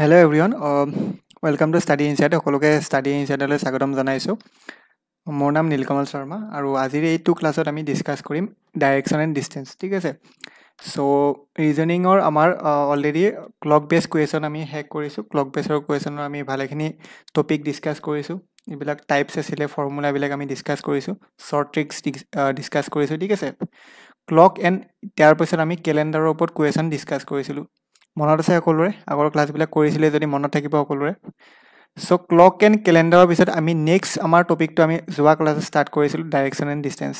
Hello everyone. Welcome to Study Insight. সকলোকে Study Insightলৈ স্বাগতম জনাইছো। মোৰ নাম নীলকমল শৰ্মা আৰু আজিৰ এইটো ক্লাছত আমি ডিসকাস কৰিম ডাইৰেকশন এণ্ড ডিসটেন্স। ঠিক আছে। সো ৰিজনিংৰ আমাৰ অলৰেডি ক্লক বেস কুৱেশ্যন আমি হেক কৰিছো। ক্লক বেসৰ কুৱেশ্যনৰ আমি ভালেখিনি টপিক ডিসকাস কৰিছো। এইবিলাক টাইপস আছিলে ফৰ্মুলা বিলাক আমি ডিসকাস কৰিছো। শৰ্ট ট্ৰিক্স ডিসকাস কৰিছো। ঠিক আছে। ক্লক এণ্ড তাৰ পিছত আমি ক্যালেন্ডাৰৰ ওপৰত কুৱেশ্যন ডিসকাস কৰিছিলো। মনত আছে সকলোৰে আগৰ ক্লাছবিলাক কৰিছিলে যদি মনত থাকিব সকলোৰে সো ক্লক এণ্ড ক্যালেন্ডাৰৰ পিছত আমি নেক্সট আমাৰ টপিকটো আমি যোৱা ক্লাছত ষ্টাৰ্ট কৰিছিলো direction and distance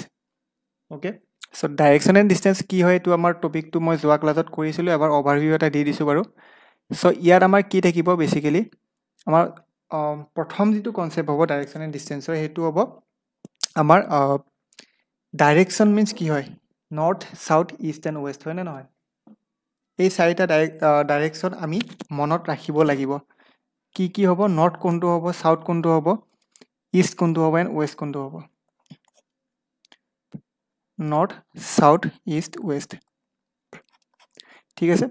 okay so direction and distance কি হয় এটো আমাৰ টপিকটো মই যোৱা ক্লাছত কৰিছিলো এবাৰ অভাৰভিউ এটা দি দিছো বাৰু সো ইয়াত আমাৰ কি থাকিব বেসিক্যালি আমাৰ প্ৰথম যেটো কনসেপ্ট হ'ব ডাইৰেকশন এণ্ড ডিসটেন্সৰ হেতু হ'ব আমাৰ ডাইৰেকশন মিন্স কি হয় north south east and waste হয় না নহয় এই চাৰিটা ডাইৰেকশন আমি মনত ৰাখিব লাগিব কি হ'ব নৰ্থ কোনটো হ'ব সাউথ কোনটো হ'ব ইষ্ট কোনটো হ'ব এণ্ড ওয়েষ্ট কোনটো হ'ব নৰ্থ সাউথ ইষ্ট ওয়েষ্ট ঠিক আছে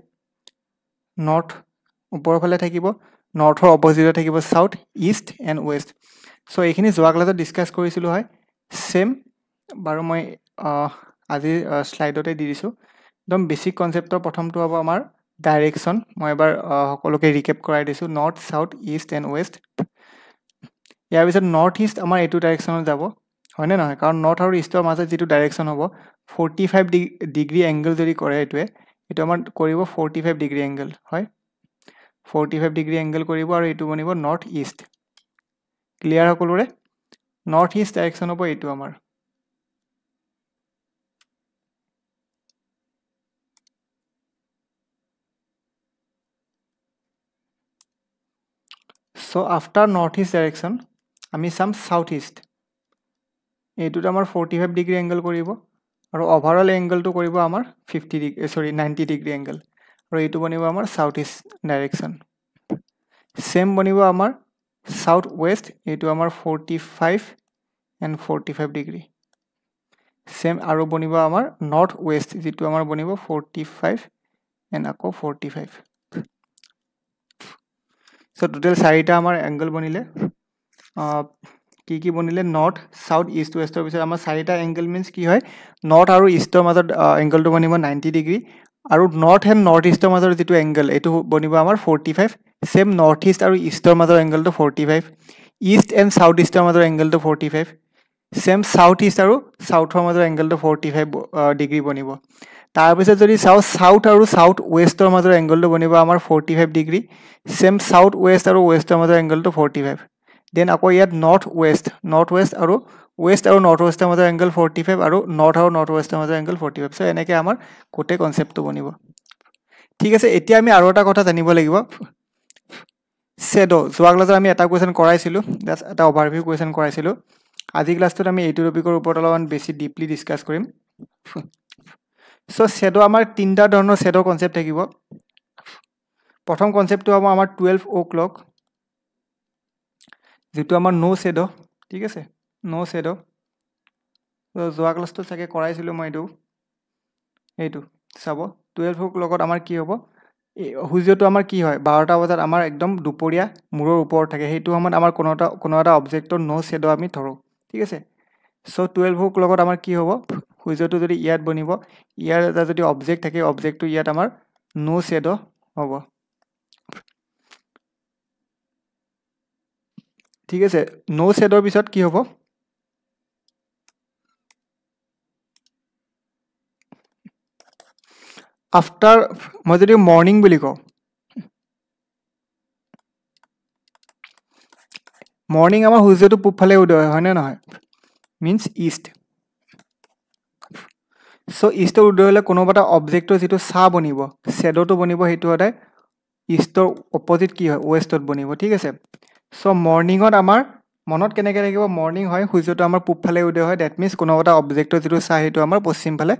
নৰ্থ ওপৰৰ ফালে থাকিব নৰ্থৰ অপজিটত থাকিব south east and waste so এইখিনি যোৱা ক্লাছত ডিসকাস কৰিছিলো হয় সেম বাৰু মই আজি স্লাইডতে দি দিছো একদম বেসিক কনসেপ্টৰ প্ৰথমটো হ'ব আমাৰ ডাইৰেকশন মই এবাৰ সকলোকে ৰিকেপ কৰাই দিছো north south east and west ইয়াৰ পিছত নৰ্থ ইষ্ট আমাৰ এইটো ডাইৰেকশনত যাব হয়নে নহয় কাৰণ নৰ্থ আৰু ইষ্টৰ মাজত যেটো ডাইৰেকশন হ'ব 45 ডিগ্ৰী এংগল যদি কৰে এটোৱে এটো আমাৰ কৰিব 45 ডিগ্ৰী এংগল হয় 45 ডিগ্ৰী এংগল কৰিব আৰু এটো বনিব নৰ্থ ইষ্ট ক্লিয়াৰ সকলোৰে নৰ্থ ইষ্ট ডাইৰেকশন হ'ব এটো আমাৰ So after northeast direction, আমি চাম southeast. এইটোত আমাৰ 45 ডিগ্ৰী এংগল কৰিব আৰু ওভাৰঅল এংগলটো কৰিব আমাৰ 90 ডিগ্ৰী এংগল আৰু এইটো বনিব আমাৰ southeast ডাইৰেকশন সেম বনিব আমাৰ সাউথ ওয়েষ্ট এইটো আমাৰ 45 and 45 ডিগ্ৰী সেম আৰু বনিব আমাৰ নৰ্থ ওয়েষ্ট যেটো আমাৰ বনিব 45 and আকৌ 45 So total চাৰিটা আমাৰ এংগল বনিলে কি বনিলে নৰ্থ সাউথ ইষ্ট ওয়েষ্টৰ পিছত আমাৰ চাৰিটা এংগল মিন্স কি হয় নৰ্থ আৰু ইষ্টৰ মাজত এংগলটো বনিব 90 ডিগ্ৰী আৰু নৰ্থ এণ্ড নৰ্থ ইষ্টৰ মাজৰ যেটো এংগল এটো বনিব আমাৰ 45 সেম নৰ্থ ইষ্ট আৰু ইষ্টৰ মাজৰ এংগলটো 45 ইষ্ট এণ্ড সাউথ ইষ্টৰ মাজৰ এংগলটো 45 সেম সাউথ ইষ্ট আৰু সাউথৰ মাজৰ এংগলটো 45 ডিগ্ৰী বনিব তাৰ পিছত যদি চাও সাউথ আৰু সাউথ ওয়েষ্টৰ মাজৰ এংগলটো বনিব আমাৰ 45 ডিগ্ৰী সেম সাউথ ওয়েষ্ট আৰু ওয়েষ্টৰ মাজৰ এংগলটো 45 দেন আকৌ ইয়াত নৰ্থ ওয়েষ্ট আৰু নৰ্থ ওয়েষ্টৰ মাজৰ এংগল 45 আৰু নৰ্থ ওয়েষ্টৰ মাজৰ এংগল 45 সো এনেকৈ আমাৰ কোটে কনসেপ্টটো বনিব ঠিক আছে এতিয়া আমি আৰু এটা কথা জানিব লাগিব শ্যাডো যোৱা ক্লাছত আমি এটা কোৱেশ্চন কৰাইছিলো জাস্ট এটা ওভাৰভিউ কোৱেশ্চন কৰাইছিলো আজি ক্লাছটোত আমি এইটো টপিকৰ ওপৰত অলপমান বেছি ডিপলি ডিসকাস কৰিম সো শ্যাডো আমাৰ তিনটা ধৰণৰ শ্যাডো কনসেপ্ট থাকিব প্ৰথম কনসেপ্টটো হ'ব আমাৰ 12 o'clock যেটো আমাৰ নো শ্যাডো ঠিক আছে নো শ্যাডো যোৱা ক্লাছটো চাগে কৰাইছিলো মই এইটো চাব 12 o'clock আমাৰ কি হ'ব সূৰ্যটো আমাৰ কি হয় 12টা বজাত আমাৰ একদম দুপৰীয়া মূৰৰ ওপৰত থাকে হেতু সময়ত আমাৰ কোনো এটা অবজেক্টৰ নো শ্যাডো আমি ধৰো ঠিক আছে সো 12 o'clock আমাৰ কি হ'ব সূৰ্যটো যদি ইয়াত বনিব ইয়াৰ এটা যদি অবজেক্ট থাকে অবজেক্টটো ইয়াত আমাৰ নো শ্যাডো হ'ব ঠিক আছে নো শ্যাডোৰ পিছত কি হ'ব আফটাৰ মই যদি মৰ্নিং বুলি কওঁ মৰ্নিং আমাৰ সূৰ্যটো পূবফালে উদয় হয় না নহয় মিন্স ইষ্ট সো ইষ্টৰ উদয় হলে কোনোবাটা অবজেক্টৰ যেটো সা বনিব শ্যাডোটো বনিব হেতু হদায় ইষ্টৰ অপোজিট কি হয় ওয়েষ্টত বনিব ঠিক আছে সো মৰ্নিংত আমাৰ মনত কেনেকৈ থাকিব মৰ্নিং হয় সূৰ্যটো আমাৰ পূবফালে উদয় হয় দ্যাট মিন্স কোনোবাটা অবজেক্টৰ যেটো সা হেতু আমাৰ পশ্চিমফালে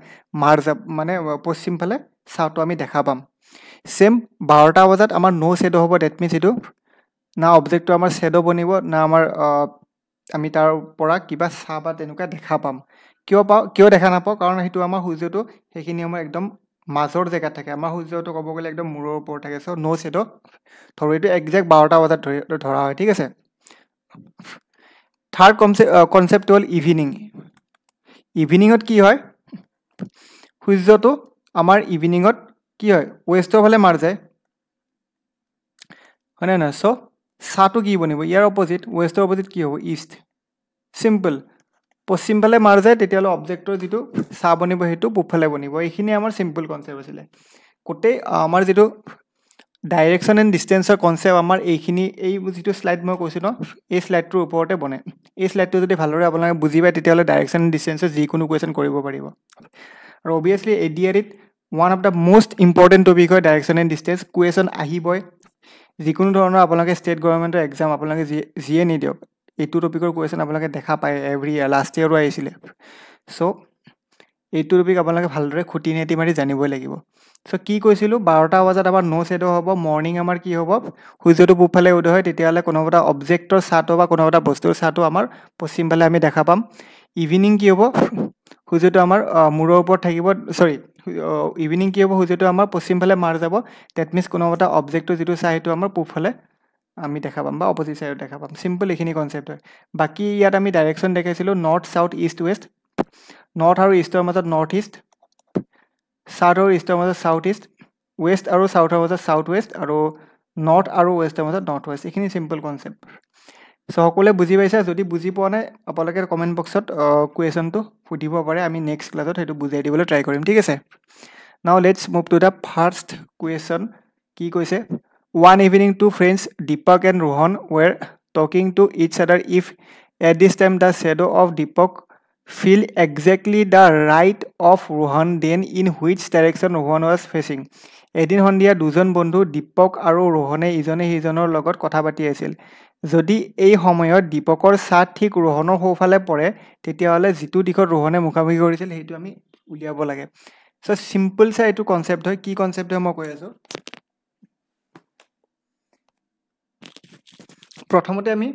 মানে পশ্চিমফালে সাটো আমি দেখা পাম সেম 12টা বজাত আমাৰ নো শ্যাডো হ'ব দ্যাট মিন্স এটো না অবজেক্টটো আমাৰ শ্যাডো বনিব না আমাৰ আমি তাৰ পৰা কিবা সা বা তেনেকুৱা দেখা পাম কিয় দেখা নাপাও কাৰণ হেতু আমাৰ সূৰ্যটো হেখিনি আমাৰ একদম মাজৰ জেগাত থাকে আমাৰ সূৰ্যটো ক'ব গ'লে একদম মূৰৰ ওপৰত থাকে চ' নো শ্বেডো ধৰ এইটো একজেক্ট 12টা বজাত ধৰা হয় ঠিক আছে থাৰ্ড কনচেপ্ট হ'ল ইভিনিঙত কি হয় সূৰ্যটো আমাৰ ইভিনিঙত কি হয় ৱেষ্টৰ ফালে মাৰ যায় হয়নে নহয় চ' চাহটো কি বনিব ইয়াৰ অপজিট ৱেষ্টৰ অপজিট কি হ'ব ইষ্ট চিম্পল পশ্চিম ফালে মাৰ যায় তেতিয়াহ'লে অবজেক্টৰ যিটো চাহ বনিব সেইটো পূবফালে বনিব এইখিনি আমাৰ চিম্পল কনচেপ্ট আছিলে গোটেই আমাৰ যিটো ডাইৰেকশ্যন এণ্ড ডিষ্টেঞ্চৰ কনচেপ্ট আমাৰ এইখিনি এই যিটো শ্লাইড মই কৈছোঁ ন এই শ্লাইডটোৰ ওপৰতে বনে এই শ্লাইডটো যদি ভালদৰে আপোনালোকে বুজি পায় তেতিয়াহ'লে ডাইৰেকশ্যন এণ্ড ডিষ্টেঞ্চৰ যিকোনো কুৱেশ্যন কৰিব পাৰিব আৰু অভিয়াছলি ADREত one of the most important topic হয় ডাইৰেকশ্যন এণ্ড ডিষ্টেঞ্চ কুৱেশ্যন আহিবই যিকোনো ধৰণৰ আপোনালোকে ষ্টেট গভৰ্ণমেণ্টৰ এক্সাম আপোনালোকে যিয়ে নিদিয়ক এইটো টপিকৰ কুৱেশ্যন আপোনালোকে দেখা পায় এভৰি ইয়াৰ লাষ্ট ইয়েৰো আহিছিলে চ' এইটো টপিক আপোনালোকে ভালদৰে খুটি নেটি মাৰি জানিবই লাগিব চ' কি কৈছিলোঁ 12টা বজাত আমাৰ নো শ্বেডো হ'ব মৰ্ণিং আমাৰ কি হ'ব সূৰ্যটো পূবফালে উদয় হয় তেতিয়াহ'লে কোনোবা এটা অবজেক্টৰ ছাটো বা কোনোবা এটা বস্তুৰ ছাটো আমাৰ পশ্চিমফালে আমি দেখা পাম ইভিনিং কি হ'ব সূৰ্যটো আমাৰ মূৰৰ ওপৰত থাকিব ইভিনিং কি হ'ব সূৰ্যটো আমাৰ পশ্চিমফালে মাৰ যাব ডেট মিনছ কোনোবা এটা অবজেক্টৰ যিটো চাই সেইটো আমাৰ পূবফালে আমি দেখা পাম বা অপজিট ছাইডত দেখা পাম চিম্পল এইখিনি কনচেপ্ট হয় বাকী ইয়াত আমি ডাইৰেকশ্যন দেখাইছিলোঁ north south east west north আৰু ইষ্টৰ মাজত নৰ্থ ইষ্ট চাউথ আৰু ইষ্টৰ মাজত চাউথ ইষ্ট ৱেষ্ট আৰু চাউথৰ মাজত চাউথ ৱেষ্ট আৰু নৰ্থ আৰু ৱেষ্টৰ মাজত নৰ্থ ৱেষ্ট এইখিনি চিম্পল কনচেপ্ট চ' সকলোৱে বুজি পাইছে যদি বুজি পোৱা নাই আপোনালোকে কমেণ্ট বক্সত কুৱেশ্যনটো সুধিব পাৰে আমি নেক্সট ক্লাছত সেইটো বুজাই দিবলৈ ট্ৰাই কৰিম ঠিক আছে now let's move to the first question কি কৈছে One evening, two friends, Deepak and Rohan, were talking to each other if at this time the shadow of Deepak fell exactly the right of Rohan, then in which direction Rohan was facing. এদিন সন্ধিয়া দুজন বন্ধু দীপক আৰু ৰোহনে ইজনে সিজনৰ লগত কথা পাতি আছিল যদি এই সময়ত দীপকৰ ছাঁ ঠিক ৰোহনৰ সোঁফালে পৰে তেতিয়াহ'লে যিটো দিশত ৰোহনে মুখামুখি কৰিছিল সেইটো আমি উলিয়াব লাগে চ' চিম্পল চাই এইটো কনচেপ্ট হয় কি কনচেপ্ট হয় মই কৈ আছোঁ প্ৰথমতে আমি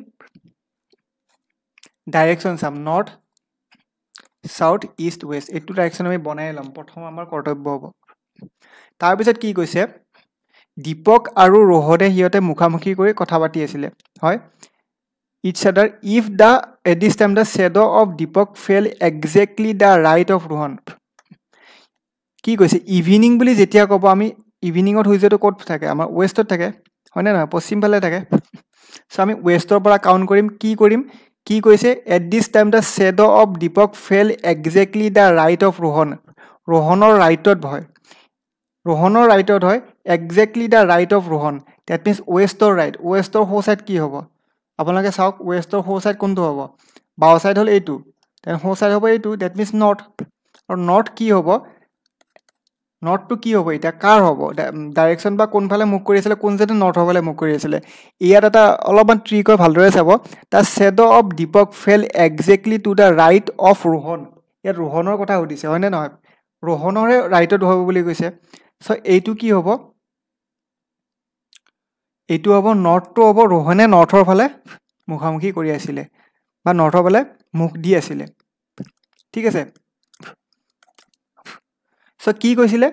ডাইৰেকশ্যন চাম নৰ্থ চাউথ ইষ্ট ৱেষ্ট এইটো ডাইৰেকশ্যন আমি বনাই ল'ম প্ৰথম আমাৰ কৰ্তব্য হ'ব তাৰপিছত কি কৈছে দীপক আৰু ৰোহনে সিহঁতে মুখামুখি কৰি কথা পাতি আছিলে হয় it's other if the at this time the shadow of Deepak fell exactly the right of Rohan কি কৈছে ইভিনিং বুলি যেতিয়া ক'ব আমি ইভিনিঙত সূৰ্যটো ক'ত থাকে আমাৰ ৱেষ্টত থাকে হয়নে নহয় পশ্চিমফালে থাকে চ' আমি ৱেষ্টৰ পৰা কাউণ্ট কৰিম কি কৈছে at this time the shadow of Deepak fell exactly the right of Rohan ৰোহনৰ ৰাইটত হয় exactly the right of Rohan that means ৱেষ্টৰ সোঁ ছাইড কি হ'ব আপোনালোকে চাওক ৱেষ্টৰ সোঁ ছাইড কোনটো হ'ব বাওঁ ছাইড হ'ল এইটো দেন সোঁ ছাইড হ'ব এইটো ডেট মিনছ নৰ্থ আৰু নৰ্থ কি হ'ব নৰ্থটো কি হ'ব এতিয়া কাৰ হ'ব ডাইৰেকশ্যন বা কোনফালে মুখ কৰি আছিলে কোনজনে নৰ্থৰ ফালে মুখ কৰি আছিলে ইয়াত এটা অলপমান ট্ৰিক হয় ভালদৰে চাব the shadow of Deepak fell exactly to the right of Rohan ইয়াত ৰোহনৰ কথা সুধিছে হয়নে নহয় ৰোহনৰে ৰাইটত হ'ব বুলি কৈছে চ' এইটো কি হ'ব এইটো হ'ব নৰ্থটো হ'ব ৰোহনে নৰ্থৰ ফালে মুখামুখি কৰি আছিলে বা নৰ্থৰ ফালে মুখ দি আছিলে ঠিক আছে চ' কি কৈছিলে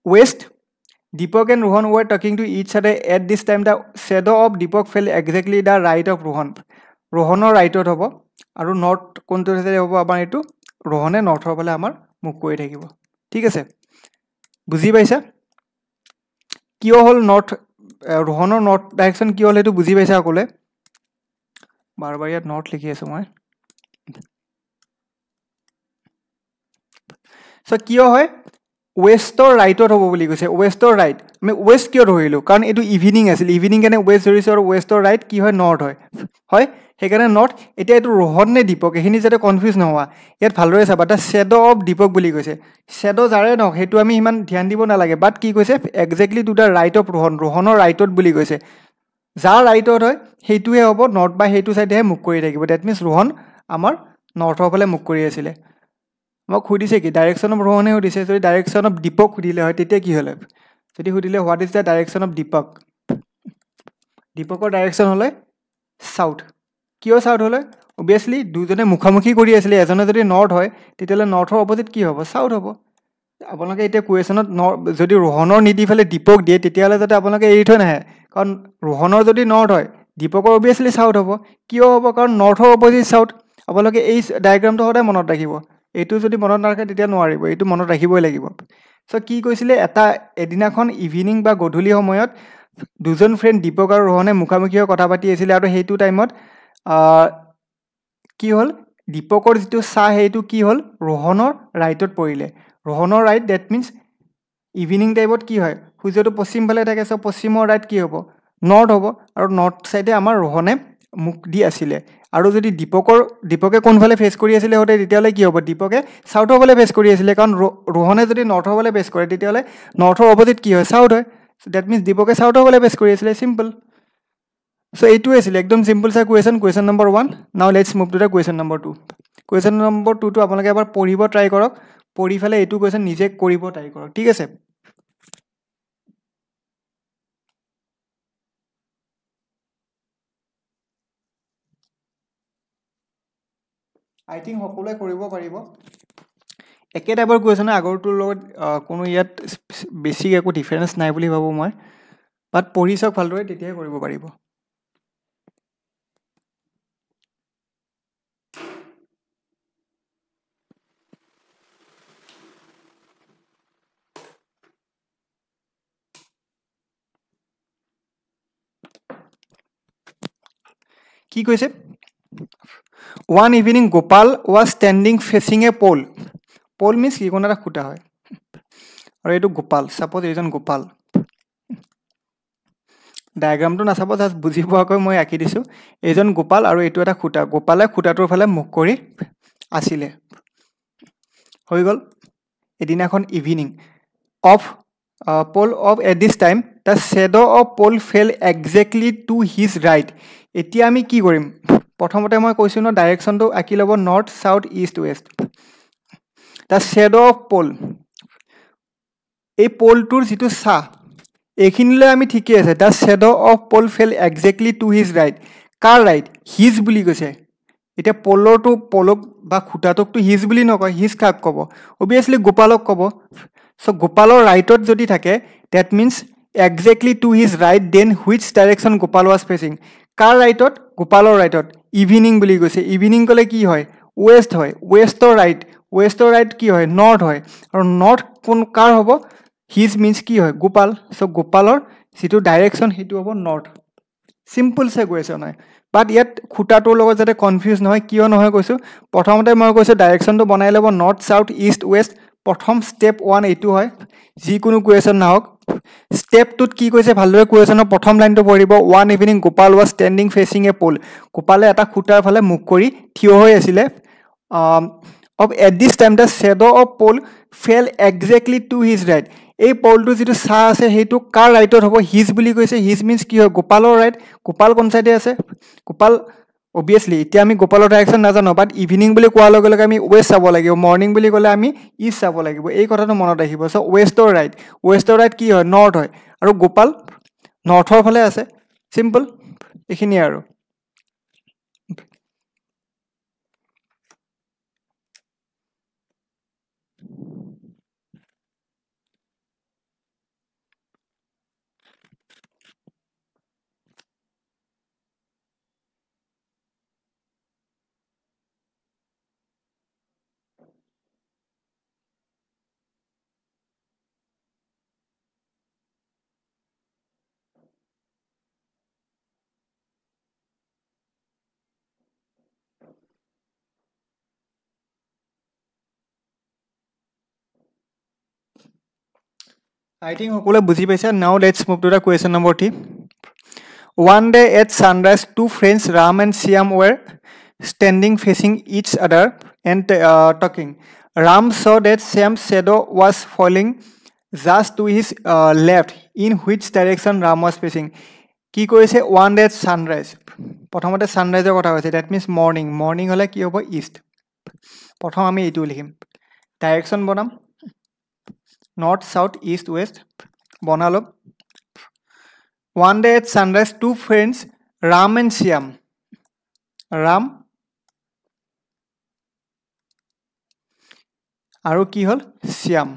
west Deepak and Rohan were talking to each other at this time the shadow of Deepak fell exactly the right of ৰোহনৰ ৰাইটত হ'ব আৰু নৰ্থ কোনটো চাইডে হ'ব আমাৰ এইটো ৰোহনে নৰ্থৰ ফালে আমাৰ মুখ কৰি থাকিব ঠিক আছে বুজি পাইছা কিয় হ'ল ৰোহনৰ নৰ্থ ডাইৰেকশ্যন কিয় হ'ল সেইটো বুজি পাইছা সকলোৱে বাৰ ইয়াত নৰ্থ লিখি আছোঁ মই চ' কিয় হয় ৱেষ্টৰ ৰাইটত হ'ব বুলি কৈছে ৱেষ্টৰ ৰাইট আমি ৱেষ্ট কিয় ধৰিলোঁ কাৰণ এইটো ইভিনিং আছিল ইভিনিং কাৰণে ৱেষ্ট ধৰিছোঁ আৰু ৱেষ্টৰ ৰাইট কি হয় নৰ্থ হয় সেইকাৰণে নৰ্থ এতিয়া এইটো ৰোহন নে দীপক এইখিনি যাতে কনফিউজ নোহোৱা ইয়াত ভালদৰে চাবা দ্য শ্বেডো অফ দীপক বুলি কৈছে শ্বেডো যাৰে নহওক সেইটো আমি ইমান ধ্যান দিব নালাগে বাট কি কৈছে exactly to the right of ৰোহনৰ ৰাইটত বুলি কৈছে যাৰ ৰাইটত হয় সেইটোৱে হ'ব নৰ্থ বা সেইটো চাইডেহে মুখ কৰি থাকিব ডেট মিনছ ৰোহন আমাৰ নৰ্থৰ ফালে মুখ কৰি আছিলে মোক সুধিছে কি ডাইৰেকশ্যন অফ ৰোহনে সুধিছে যদি ডাইৰেকশ্যন অফ দীপক সুধিলে হয় তেতিয়া কি হ'লে যদি সুধিলে what is the direction of দীপকৰ ডাইৰেকশ্যন হ'লে চাউথ কিয় চাউথ হ'লে অভিয়াছলি দুজনে মুখামুখি কৰি আছিলে এজনে যদি নৰ্থ হয় তেতিয়াহ'লে নৰ্থৰ অপজিট কি হ'ব চাউথ হ'ব আপোনালোকে এতিয়া কুৱেশ্যনত যদি ৰোহনৰ নিদি ফেলে দীপক দিয়ে তেতিয়াহ'লে যাতে আপোনালোকে এৰি থৈ নাহে কাৰণ ৰোহনৰ যদি নৰ্থ হয় দীপকৰ অভিয়াছলি চাউথ হ'ব কিয় হ'ব কাৰণ নৰ্থৰ অপজিট চাউথ আপোনালোকে এই ডায়েগ্ৰামটো সদায় মনত ৰাখিব এইটো যদি মনত নাৰাখে তেতিয়া নোৱাৰিব এইটো মনত ৰাখিবই লাগিব চ' কি কৈছিলে এদিনাখন ইভিনিং বা গধূলি সময়ত দুজন ফ্ৰেণ্ড দীপক আৰু ৰোহনে মুখামুখি হৈ কথা পাতি আছিলে আৰু সেইটো টাইমত কি হ'ল দীপকৰ যিটো চাহ সেইটো কি হ'ল ৰোহনৰ ৰাইটত পৰিলে ৰোহনৰ ৰাইট ডেট মিনছ ইভিনিং টাইমত কি হয় সূৰ্যটো পশ্চিম ফালে থাকে চ' পশ্চিমৰ ৰাইট কি হ'ব নৰ্থ হ'ব আৰু নৰ্থ চাইডে আমাৰ ৰোহনে মুখ দি আছিলে আৰু যদি দীপকে কোনফালে ফেচ কৰি আছিলে হতে তেতিয়াহ'লে কি হ'ব দীপকে চাউথৰ ফালে ফেচ কৰি আছিলে কাৰণ ৰোহনে যদি নৰ্থৰ ফালে ফেচ কৰে তেতিয়াহ'লে নৰ্থৰ অপজিট কি হয় চাউথ হয় ডেট মিনছ দীপকে চাউথৰ ফালে ফেচ কৰি আছিলে চিম্পল চ' এইটোৱে আছিলে একদম চিম্পল চাই question number 1 now let's move to the question number 2 question number 2টো আপোনালোকে এবাৰ পঢ়িব ট্ৰাই কৰক পঢ়ি ফেলে এইটো কুৱেশ্যন নিজে কৰিব ট্ৰাই কৰক ঠিক আছে আই থিংক সকলোৱে কৰিব পাৰিব একে টাইপৰ কুৱেশ্যন আগৰটোৰ লগত কোনো ইয়াত বেছি একো ডিফাৰেঞ্চ নাই বুলি ভাবোঁ মই বাট পঢ়ি চাওক ভালদৰে তেতিয়াহে কৰিব পাৰিব কি কৈছে One evening, Gopal was standing facing a pole. Pole means কি কোনো এটা খুঁটা হয় আৰু এইটো গোপাল সাপোজ এইজন গোপাল ডায়াগ্ৰামটো নাচাব জাষ্ট বুজি পোৱাকৈ মই আঁকি দিছোঁ এইজন গোপাল আৰু এইটো এটা খুঁটা গোপালে খুঁটাটোৰ ফালে মুখ কৰি আছিলে হৈ গ'ল এদিনাখন evening of Paul of at this time the shadow of pole fell exactly to his right এতিয়া আমি কি কৰিম প্ৰথমতে মই কৈছোঁ ন ডাইৰেকশ্যনটো আঁকি ল'ব north south east west the shadow of pole এই পলটোৰ যিটো চাহ এইখিনিলৈ আমি ঠিকেই আছে the shadow of pole fell exactly to his right কাৰ ৰাইট হিজ বুলি কৈছে এতিয়া পলক বা খুঁটাটোকতো হিজ বুলি নকয় হিজ কাক ক'ব অভিয়াছলি গোপালক ক'ব চ' গোপালৰ ৰাইটত যদি থাকে that means exactly to his right then which direction Gopal was facing কাৰ ৰাইটত গোপালৰ ৰাইটত ইভিনিং বুলি কৈছে ইভিনিং ক'লে কি হয় ৱেষ্ট হয় ৱেষ্টৰ ৰাইট কি হয় নৰ্থ হয় আৰু নৰ্থ কোন কাৰ হ'ব হিজ মিনছ কি হয় গোপাল চ' গোপালৰ যিটো ডাইৰেকশ্যন সেইটো হ'ব নৰ্থ চিম্পলছে কুৱেশ্যন হয় বাট ইয়াত খুঁটাটোৰ লগত যাতে কনফিউজ নহয় কিয় নহয় কৈছোঁ প্ৰথমতে মই কৈছোঁ ডাইৰেকশ্যনটো বনাই ল'ব নৰ্থ চাউথ ইষ্ট ৱেষ্ট প্ৰথম ষ্টেপ 1 এইটো হয় যিকোনো কুৱেশ্যন নহওক ষ্টেপ 2ত কি কৈছে ভালদৰে কুৱেশ্যনৰ প্ৰথম লাইনটো পঢ়িব one evening Gopal was standing facing a pole গোপালে এটা খুঁটাৰ ফালে মুখ কৰি থিয় হৈ আছিলে of at this time the shadow of pole fell exactly to his right এই পলটো যিটো চাহ আছে সেইটো কাৰ ৰাইটত হ'ব হিজ বুলি কৈছে হিজ মিনছ কি হয় গোপালৰ ৰাইট গোপাল কোন চাইডে আছে গোপাল অভিয়াছলি এতিয়া আমি গোপালৰ ডাইৰেকশ্যন নাজানো বাট ইভিনিং বুলি কোৱাৰ লগে লগে আমি ৱেষ্ট চাব লাগিব মৰ্ণিং বুলি ক'লে আমি ইষ্ট চাব লাগিব এই কথাটো মনত ৰাখিব চ' ৱেষ্টৰ ৰাইট কি হয় নৰ্থ হয় আৰু গোপাল নৰ্থৰ ফালে আছে চিম্পল এইখিনিয়ে আৰু I think সকলোৱে বুজি পাইছে now let's move to the question number 3 one day at sunrise two friends Ram and Shyam were standing facing each other and talking Ram saw that Shyam's shadow was falling just to his left in which direction Ram was facing কি কৈছে one day at sunrise প্ৰথমতে সানৰাইজৰ কথা কৈছে that means morning হলে কি হ'ব east প্ৰথম আমি এইটো লিখিম ডাইৰেকশ্যন বনাম North, South, East, West. Bonalo. One day at sunrise, two friends, Ram and Shyam. Ram. Aru ki hol? Shyam.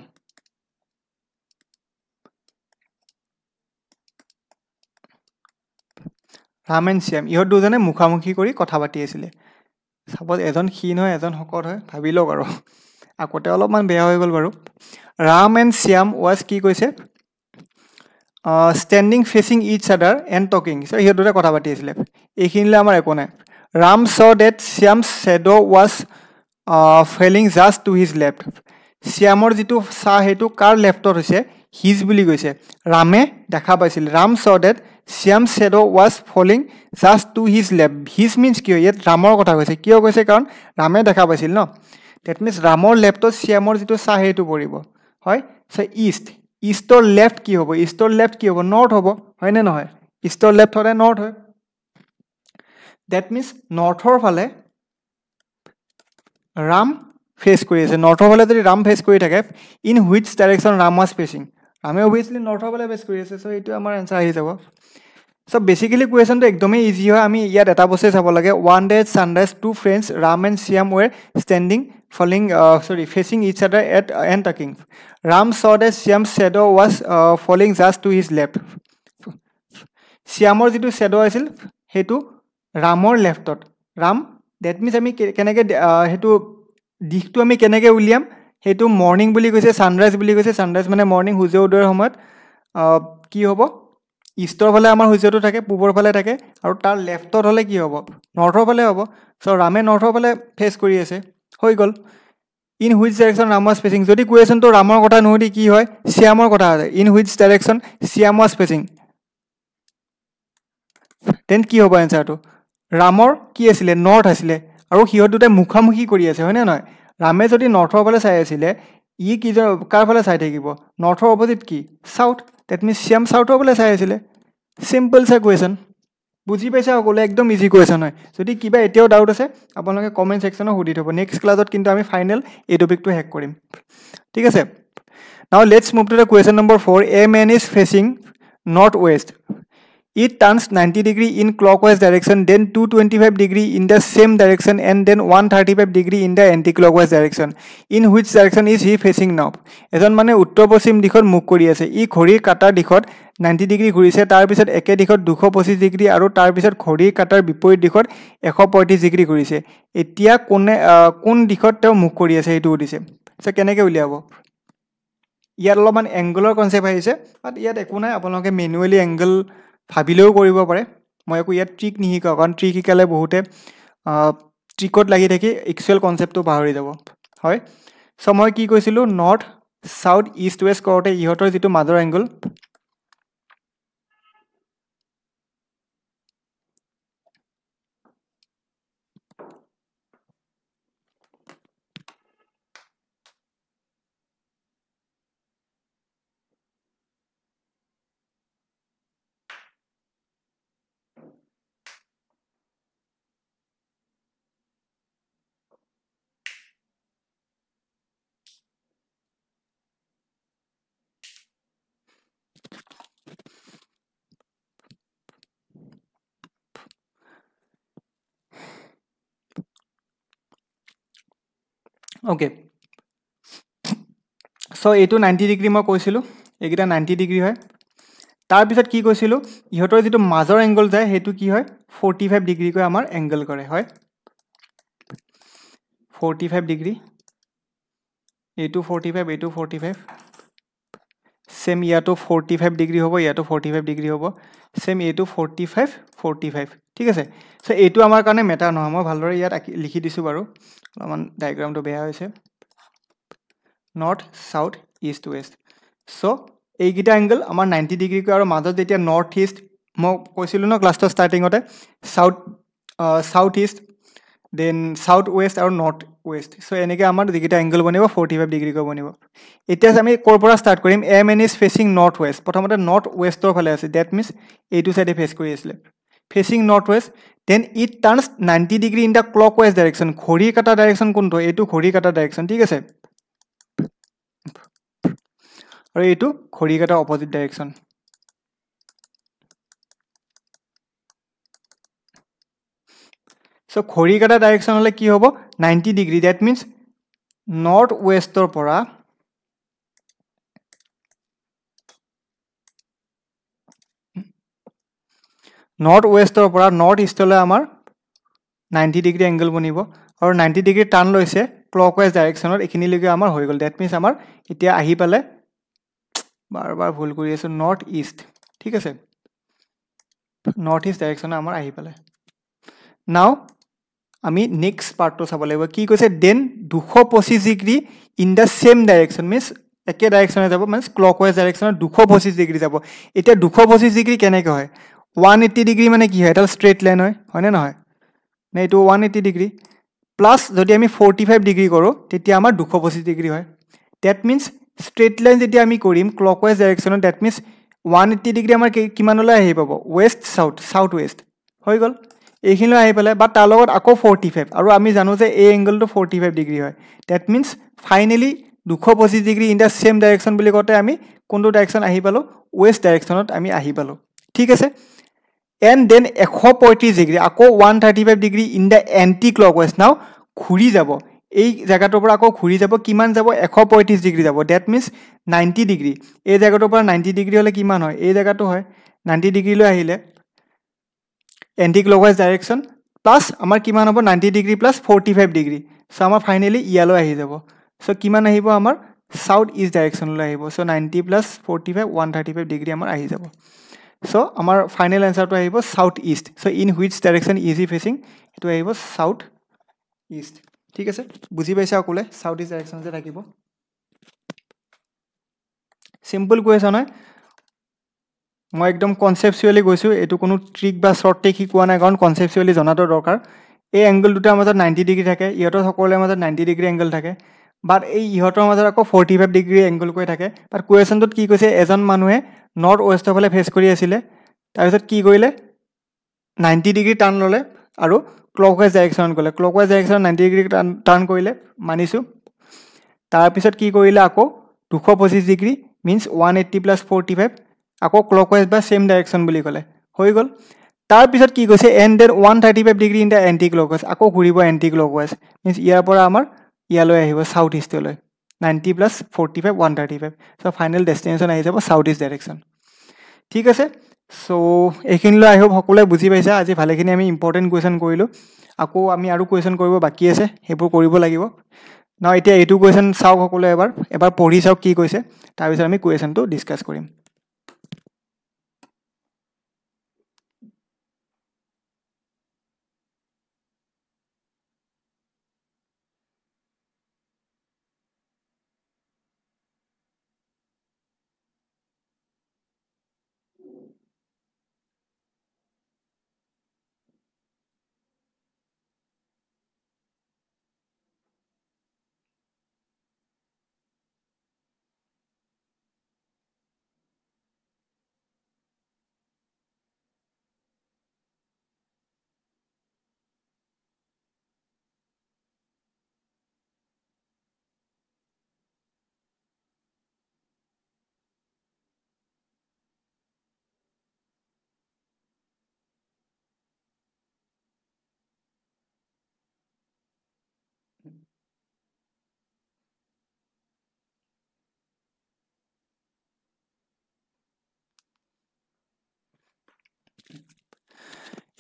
Ram and Shyam ইহঁত দুজনে মুখামুখি কৰি কথা পাতি আছিলে চাপ'জ এজন ক্ষীণ হয় এজন শকত হয় ভাবি লওক আৰু আগতে অলপমান বেয়া হৈ গ'ল বাৰু ৰাম এণ্ড শ্যাম ৱাজ কি কৈছে ষ্টেণ্ডিং ফেচিং ইচ আদাৰ এণ্ড টকিং চ' সিহঁত দুটা কথা পাতি আছিলে এইখিনিলৈ আমাৰ একো নাই Ram saw that Shyam shadow' was falling just to his left শ্যামৰ যিটো চাহ সেইটো কাৰ লেফ্টত হৈছে হিজ বুলি কৈছে ৰামে দেখা পাইছিল Ram saw that Shyam shadow' was falling just to his left his means কিয় ইয়াত ৰামৰ কথা কৈছে কিয় কৈছে কাৰণ ৰামে দেখা পাইছিল ন ডেট মিনছ ৰামৰ লেফ্টত শ্যামৰ যিটো চাহ সেইটো পৰিব হয় চ' ইষ্টৰ লেফ্ট কি হ'ব ইষ্টৰ লেফ্ট কি হ'ব নৰ্থ হ'ব হয়নে নহয় ইষ্টৰ লেফ্ট হ'লে নৰ্থ হয় ডেট মিনছ নৰ্থৰ ফালে ৰাম ফেচ কৰি আছে নৰ্থৰ ফালে যদি ৰাম ফেচ কৰি থাকে in which direction Ram was fetching ৰামে অভিয়াছলি নৰ্থৰ ফালে ফেচ কৰি আছে চ' এইটো আমাৰ এনচাৰ আহি যাব চ' বেচিকেলি কুৱেশ্যনটো একদমেই ইজি হয় আমি ইয়াত এটা বস্তুৱে চাব লাগে one day sunrise two friends Ram and Shyam were standing facing each other at and talking Ram saw that Shyam shadow' was falling just to his left শ্যামৰ যিটো শ্বেড' আছিল সেইটো ৰামৰ লেফ্টত ৰাম ডেট মিনছ আমি কেনেকৈ সেইটো দিশটো আমি কেনেকৈ উলিয়াম সেইটো মৰ্ণিং বুলি কৈছে ছানৰাইজ বুলি কৈছে ছানৰাইজ মানে মৰ্ণিং সূৰ্য উদয়ৰ সময়ত কি হ'ব ইষ্টৰ ফালে আমাৰ সূৰ্যটো থাকে পূবৰ ফালে থাকে আৰু তাৰ লেফ্টত হ'লে কি হ'ব নৰ্থৰ ফালে হ'ব চ' ৰামে নৰ্থৰ ফালে ফেচ কৰি আছে হৈ গ'ল in which direction Ram was fetching যদি কুৱেশ্যনটো ৰামৰ কথা নুসুধি কি হয় শ্যামৰ কথা আছে in which direction Shyam was facing then কি হ'ব এনচাৰটো ৰামৰ কি আছিলে নৰ্থ আছিলে আৰু সিহঁত দুটাই মুখামুখি কৰি আছে হয়নে নহয় ৰামে যদি নৰ্থৰ ফালে চাই আছিলে ই কি কাৰ ফালে চাই থাকিব নৰ্থৰ অপজিট কি চাউথ ডেট মিনছ শ্যাম চাউথৰ ফালে চাই আছিলে চিম্পল চা কুৱেশ্যন বুজি পাইছে সকলোৱে একদম ইজি কুৱেশ্যন হয় যদি কিবা এতিয়াও ডাউট আছে আপোনালোকে কমেণ্ট ছেকশ্যনত সুধি থ'ব নেক্সট ক্লাছত কিন্তু আমি ফাইনেল এই টপিকটো শেষ কৰিম ঠিক আছে now let's move to the question number 4 a man is facing north west It turns 90 degree in clockwise direction, then 225 degree in the same direction, and then 135 degree in the anti-clockwise direction. In which direction is he facing now? এজন মানে উত্তৰ পশ্চিম দিশত মুখ কৰি আছে ই ঘড়ীৰ কাটাৰ দিশত 90 degree ঘূৰিছে তাৰপিছত একে দিশত 225 ডিগ্ৰী আৰু তাৰপিছত ঘড়ীৰ কাটাৰ বিপৰীত দিশত 135 ডিগ্ৰী ঘূৰিছে এতিয়া কোন দিশত তেওঁ মুখ কৰি আছে সেইটো সুধিছে চ' কেনেকৈ উলিয়াব ইয়াত অলপমান এংগলৰ কনচেপ্ট আহিছে বাট ইয়াত একো নাই আপোনালোকে মেনুৱেলি এংগল ভাবিলেও কৰিব পাৰে মই একো ইয়াত ট্ৰিক নিশিকাওঁ কাৰণ ট্ৰিক শিকালে বহুতে ট্ৰিকত লাগি থাকি একচুৱেল কনচেপ্টটো পাহৰি যাব হয় চ' মই কি কৈছিলোঁ নৰ্থ চাউথ ইষ্ট ৱেষ্ট কৰোঁতে ইহঁতৰ যিটো মাজৰ এংগল অ'কে চ' এইটো 90 ডিগ্ৰী মই কৈছিলোঁ এইকেইটা 90 ডিগ্ৰী হয় তাৰপিছত কি কৈছিলোঁ ইহঁতৰ যিটো মাজৰ এংগল যায় সেইটো কি হয় 45 ডিগ্ৰীকৈ আমাৰ এংগল কৰে হয় 45 ডিগ্ৰী এইটো 45 এইটো 45 সেম ইয়াতো 45 ডিগ্ৰী হ'ব ইয়াতো 45 ডিগ্ৰী হ'ব সেম এইটো 45 45 ঠিক আছে চ' এইটো আমাৰ কাৰণে মেটাৰ নহয় মই ভালদৰে ইয়াত লিখি দিছোঁ বাৰু অলপমান ডায়েগ্ৰামটো বেয়া হৈছে নৰ্থ চাউথ ইষ্ট ৱেষ্ট চ' এইকেইটা এংগল আমাৰ 90 ডিগ্ৰীকৈ আৰু মাজত যেতিয়া নৰ্থ ইষ্ট মই কৈছিলোঁ ন ক্লাছটোৰ ষ্টাৰ্টিঙতে south east then south west আৰু নৰ্থ ৱেষ্ট চ' এনেকৈ আমাৰ যিকেইটা এংগল বনিব 45 ডিগ্ৰীকৈ বনিব এতিয়া আমি ক'ৰ পৰা ষ্টাৰ্ট কৰিম a man is facing north west প্ৰথমতে নৰ্থ ৱেষ্টৰ ফালে আছে ডেট মিনছ এইটো চাইডে ফেচ কৰি আছিলে facing north west then it turns 90 degree in the clockwise direction ঘড়ীৰ কাটা ডাইৰেকশ্যন কোনটো এইটো ঘড়ীৰ কাটা ডাইৰেকশ্যন ঠিক আছে আৰু এইটো ঘড়ীৰ কাটা অপজিট ডাইৰেকশ্যন চ' ঘড়ীৰ কাটা ডাইৰেকশ্যন হ'লে কি হ'ব 90 ডিগ্ৰী ডেট মিনছ নৰ্থ ৱেষ্টৰ পৰা নৰ্থ ৱেষ্টৰ পৰা নৰ্থ ইষ্টলৈ আমাৰ 90 ডিগ্ৰী এংগল বনিব আৰু 90 ডিগ্ৰী টাৰ্ণ লৈছে ক্লকৱাইজ ডাইৰেকশ্যনত এইখিনিলৈকে আমাৰ হৈ গ'ল ডেট মিনছ আমাৰ এতিয়া আহি পালে বাৰ ভুল কৰি আছোঁ নৰ্থ ইষ্ট ঠিক আছে নৰ্থ ইষ্ট ডাইৰেকশ্যনে আমাৰ আহি পালে নাও আমি নেক্সট পাৰ্টটো চাব লাগিব কি কৈছে then 225 degree in the same direction means একে ডাইৰেকশ্যনে যাব মিনছ ক্লকৱাইজ ডাইৰেকশ্যনত 225 ডিগ্ৰী যাব এতিয়া 225 ডিগ্ৰী কেনেকৈ হয় 180 ডিগ্ৰী মানে কি হয় এটা ষ্ট্ৰেইট লাইন হয়নে নহয় নে এইটো 180 ডিগ্ৰী প্লাছ যদি আমি 45 ডিগ্ৰী কৰোঁ তেতিয়া আমাৰ 225 ডিগ্ৰী হয় ডেট মিনছ ষ্ট্ৰেইট লাইন যেতিয়া আমি কৰিম ক্লকৱাইজ ডাইৰেকশ্যনত ডেট মিনছ 180 ডিগ্ৰী আমাৰ কিমানলৈ আহি পাব ৱেষ্ট সাউথ ৱেষ্ট হৈ গ'ল এইখিনিলৈ আহি পেলাই বা তাৰ লগত আকৌ 45 আৰু আমি জানো যে এই এংগলটো 45 ডিগ্ৰী হয় that means finally 225 degree in the same direction বুলি কওঁতে আমি কোনটো ডাইৰেকশ্যন আহি পালোঁ ৱেষ্ট ডাইৰেকশ্যনত আমি আহি পালোঁ ঠিক আছে এণ্ড দেন 135 ডিগ্ৰী আকৌ 135 degree in the anti clockwise নাও ঘূৰি যাব এই জেগাটোৰ পৰা আকৌ ঘূৰি যাব কিমান যাব 135 ডিগ্ৰী যাব ডেট মিনছ 90 ডিগ্ৰী এই জেগাটোৰ পৰা 90 ডিগ্ৰী হ'লে কিমান হয় এই জেগাটো হয় 90 ডিগ্ৰীলৈ আহিলে এণ্টি ক্লকৱাইজ ডাইৰেকশ্যন প্লাছ আমাৰ কিমান হ'ব 90 ডিগ্ৰী প্লাছ 45 ডিগ্ৰী চ' আমাৰ ফাইনেলি ইয়ালৈ আহি যাব চ' কিমান আহিব আমাৰ সাউথ ইষ্ট ডাইৰেকশ্যনলৈ আহিব চ' 90 প্লাছ 45 135 ডিগ্ৰী আমাৰ আহি যাব চ' আমাৰ ফাইনেল এনচাৰটো আহিব south east so' in which direction easy fetching সেইটো আহিব সাউথ ইষ্ট ঠিক আছে বুজি পাইছে সকলোৱে সাউথ ইষ্ট ডাইৰেকশ্যন যে থাকিব চিম্পল কুৱেশ্যন হয় মই একদম কনচেপচুৱেলি গৈছোঁ এইটো কোনো ট্ৰিক বা শ্বৰ্ট ট্ৰিক শিকোৱা নাই কাৰণ কনচেপচুৱেলি জনাটো দৰকাৰ এই এংগল দুটাৰ মাজত 90 ডিগ্ৰী থাকে ইহঁতৰ সকলোৰে মাজত 90 ডিগ্ৰী এংগল থাকে বাট এই ইহঁতৰ মাজত আকৌ 45 ডিগ্ৰী এংগল কৈ থাকে বাট কুৱেশ্যনটোত কি কৈছে এজন মানুহে নৰ্থ ৱেষ্টৰ ফালে ফেচ কৰি আছিলে তাৰপিছত কি কৰিলে 90 ডিগ্ৰী টাৰ্ণ ল'লে আৰু ক্লকৱাইজ ডাইৰেকশ্যনত গ'লে ক্লকৱাইজ ডাইৰেকশ্যনত 90 ডিগ্ৰী টাৰ্ণ কৰিলে মানিছোঁ তাৰপিছত কি কৰিলে আকৌ 225 ডিগ্ৰী মিনছ 180 প্লাছ 45 আকৌ ক্লকৱাইজ বা সেম ডাইৰেকশ্যন বুলি ক'লে হৈ গ'ল তাৰপিছত কি কৈছে and then 135 degree in the anticlockwise আকৌ ঘূৰিব এণ্টি ক্লকৱাইজ মিনছ ইয়াৰ পৰা আমাৰ ইয়ালৈ আহিব সাউথ ইষ্টলৈ 90 প্লাছ 45 135 চ' ফাইনেল ডেষ্টিনেশ্যন আহি যাব সাউথ ইষ্ট ডাইৰেকশ্যন ঠিক আছে চ' এইখিনিলৈ আহি সকলোৱে বুজি পাইছা আজি ভালেখিনি আমি ইম্পৰ্টেণ্ট কুৱেশ্যন কৰিলোঁ আকৌ আমি আৰু কুৱেশ্যন কৰিব বাকী আছে সেইবোৰ কৰিব লাগিব ন এতিয়া এইটো কুৱেশ্যন চাওক সকলোৱে এবাৰ পঢ়ি চাওক কি কৈছে তাৰপিছত আমি কুৱেশ্যনটো ডিছকাছ কৰিম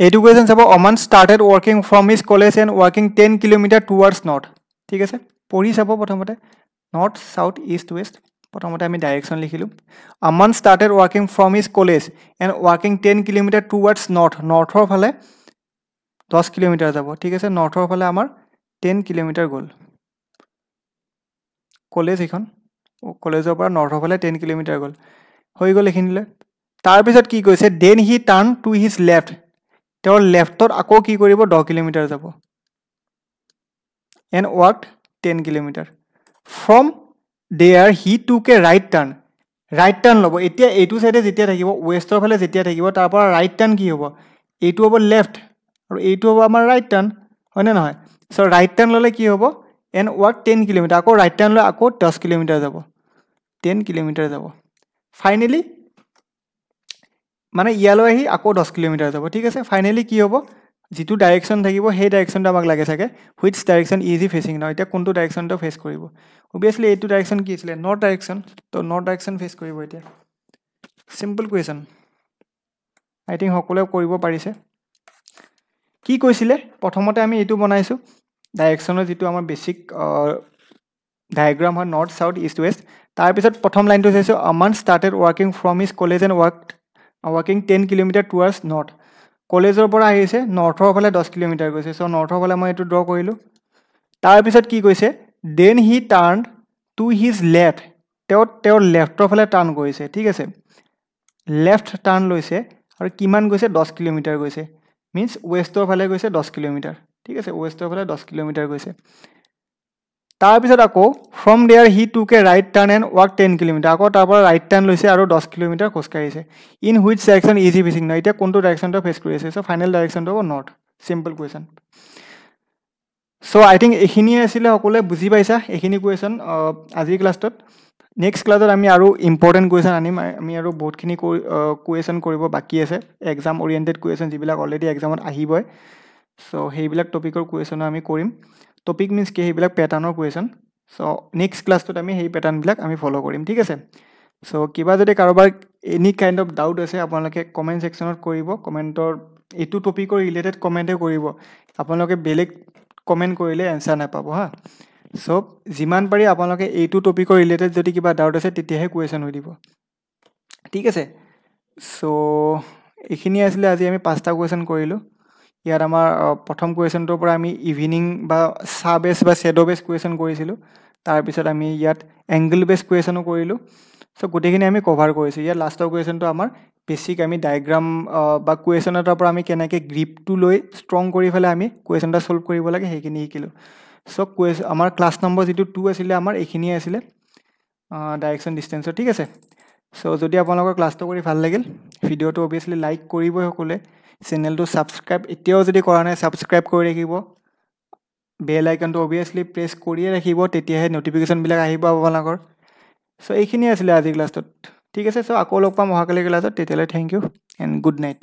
এইটো কুৱেশ্যন চাব অমান started working from his college and working 10 kilometre towards north ঠিক আছে পঢ়ি চাব প্ৰথমতে নৰ্থ সাউথ ইষ্ট ৱেষ্ট প্ৰথমতে আমি ডাইৰেকশ্যন লিখিলোঁ a man started working from his college and working 10 kilometre towards নৰ্থৰ ফালে 10 কিলোমিটাৰ যাব ঠিক আছে নৰ্থৰ ফালে আমাৰ 10 কিলোমিটাৰ গ'ল কলেজ এইখন কলেজৰ পৰা নৰ্থৰ ফালে 10 কিলোমিটাৰ গ'ল হৈ গ'ল এইখিনিলৈ তাৰপিছত কি কৈছে then he turn to his left তেওঁৰ লেফ্টত আকৌ কি কৰিব 10 কিলোমিটাৰ যাব and walked 10 kilometre from there he took a right টাৰ্ণ ল'ব এতিয়া এইটো চাইডে যেতিয়া থাকিব ৱেষ্টৰ ফালে যেতিয়া থাকিব তাৰ পৰা ৰাইট টাৰ্ণ কি হ'ব এইটো হ'ব লেফ্ট আৰু এইটো হ'ব আমাৰ ৰাইট টাৰ্ণ হয়নে নহয় চ' ৰাইট টাৰ্ণ ল'লে কি হ'ব এণ্ড ৱাৰ্ক 10 কিলোমিটাৰ আকৌ ৰাইট টাৰ্ণ লৈ আকৌ 10 কিলোমিটাৰ যাব 10 কিলোমিটাৰ যাব ফাইনেলি মানে ইয়ালৈ আহি আকৌ 10 কিলোমিটাৰ যাব ঠিক আছে ফাইনেলি কি হ'ব যিটো ডাইৰেকশ্যন থাকিব সেই ডাইৰেকশ্যনটো আমাক লাগে চাগে হুইচ ডাইৰেকশ্যন ইজি ফেচিং নহয় এতিয়া কোনটো ডাইৰেকশ্যনটো ফেচ কৰিব অবভিয়াছলি এইটো ডাইৰেকশ্যন কি আছিলে নৰ্থ ডাইৰেকশ্যন তো নৰ্থ ডাইৰেকশ্যন ফেচ কৰিব এতিয়া চিম্পল কুৱেশ্যন আই থিংক সকলোৱে কৰিব পাৰিছে কি কৈছিলে প্ৰথমতে আমি এইটো বনাইছো ডাইৰেকচনৰ যেটো আমাৰ বেসিক ডায়াগ্ৰাম হয় নৰ্থ সাউথ ইষ্ট ওয়েষ্ট তাৰ পিছত প্ৰথম লাইনটো চাইছো a man started working from his college and working 10 kilometre towards north কলেজৰ পৰা আহিছে নৰ্থৰ ফালে 10 কিলোমিটাৰ গৈছে সো নৰ্থৰ ফালে মই এটো ড্ৰ কৰিলো তাৰ পিছত কি কৈছে then he turned to his left তেওঁৰ লেফটৰ ফালে টাৰ্ন কৰিছে ঠিক আছে লেফট টাৰ্ন লৈছে আৰু কিমান গৈছে 10 কিলোমিটাৰ গৈছে মিন্স ওয়েষ্টৰ ফালে গৈছে 10 কিলোমিটাৰ ঠিক আছে ওয়েষ্টৰ ফালে 10 কিলোমিটাৰ গৈছে তাৰ পিছত আকৌ from there he took a right turn and walk 10 kilometre আকৌ তাৰ পৰা ৰাইট টাৰ্ন লৈছে আৰু 10 কিলোমিটাৰ খোজ কাঢ়িছে in which direction is he facing now এতিয়া কোনটো ডাইৰেকশনটো ফেচ কৰি আছে সো ফাইনাল ডাইৰেকশনটো হ'ব নৰ্থ সিম্পল কোৱেশ্চন সো আই থিংক এখিনি আছিল সকলে বুজি পাইছা এখিনি কোৱেশ্চন আজি ক্লাছত নেক্সট ক্লাছত আমি আৰু ইম্পৰ্টেন্ট কোৱেশ্চন আনিম আমি আৰু বহুতখিনি কোৱেশ্চন কৰিব বাকি আছে এক্সাম ওৰিয়েন্টেড কোৱেশ্চন যিবিলাক অলৰেডি এক্সামত আহিবই সো হেইবিলাক টপিকৰ কোৱেশ্চন আমি কৰিম টপিক মিন্স কি হেইবিলাক প্যাটাৰ্নৰ কোৱেশ্চন সো নেক্সট ক্লাছত আমি হেই প্যাটাৰ্ন বিলাক আমি ফলো কৰিম ঠিক আছে সো কিবা যদি কাৰোবাৰ এনি কাইন্ড অফ ডাউট আছে আপোনালোকে কমেন্ট সেকশনত কৰিব কমেন্টৰ এটো টপিকৰ ৰিলেটেড কমেন্টে কৰিব আপোনালোকে বেলেগ কমেন্ট কৰিলে এনসাৰ নাপাব হা সো জিমান পাৰি আপোনালোকে এইটো টপিকৰ ৰিলেটেড যদি কিবা ডাউট আছে তেতিয়াহে কোৱেশ্চন হৈ দিব ঠিক আছে সো এখিনি আছিল আজি আমি পাঁচটা কোৱেশ্চন কৰিলো ইয়াৰ আমাৰ প্ৰথম কোৱেশ্চনটোৰ পৰা আমি ইভিনিং বা সা বেস বা শ্যাডো বেস কোৱেশ্চন কৰিছিলো তাৰ পিছত আমি ইয়াত এংগল বেস কোৱেশ্চনো কৰিলো সো গুটেখিনি আমি কভাৰ কৰিছো ইয়াৰ লাষ্টৰ কোৱেশ্চনটো আমাৰ বেসিক আমি ডায়াগ্ৰাম বা কোৱেশ্চনটাৰ পৰা আমি কেনেকৈ গ্ৰিপটো লৈ ষ্ট্ৰং কৰি ফেলে আমি কোৱেশ্চনটা সলভ কৰিব লাগে হেখিনি শিকিলো সো আমাৰ ক্লাস নম্বৰ যেটো 2 আছিল আমাৰ এখিনি আছিল ডাইৰেকশন ডিসটেন্সৰ ঠিক আছে সো যদি আপোনালোকৰ ক্লাসটো কৰি ভাল লাগিল ভিডিওটো অবিয়াসলি লাইক কৰিবই সকলে চেনেলটো সাবস্ক্ৰাইব এতিয়াও যদি কৰা নাই সাবস্ক্ৰাইব কৰি ৰাখিব বেল আইকনটো অবিয়াসলি প্ৰেছ কৰিয়ে ৰাখিব তেতিয়াহে নটিফিকেশন বিলাক আহিব আপোনালোকৰ সো এইখিনি আছিল আজি ক্লাসত ঠিক আছে সো আকৌ লগ পাম অহাকালি ক্লাসত তেতিয়ালৈ thank you and good night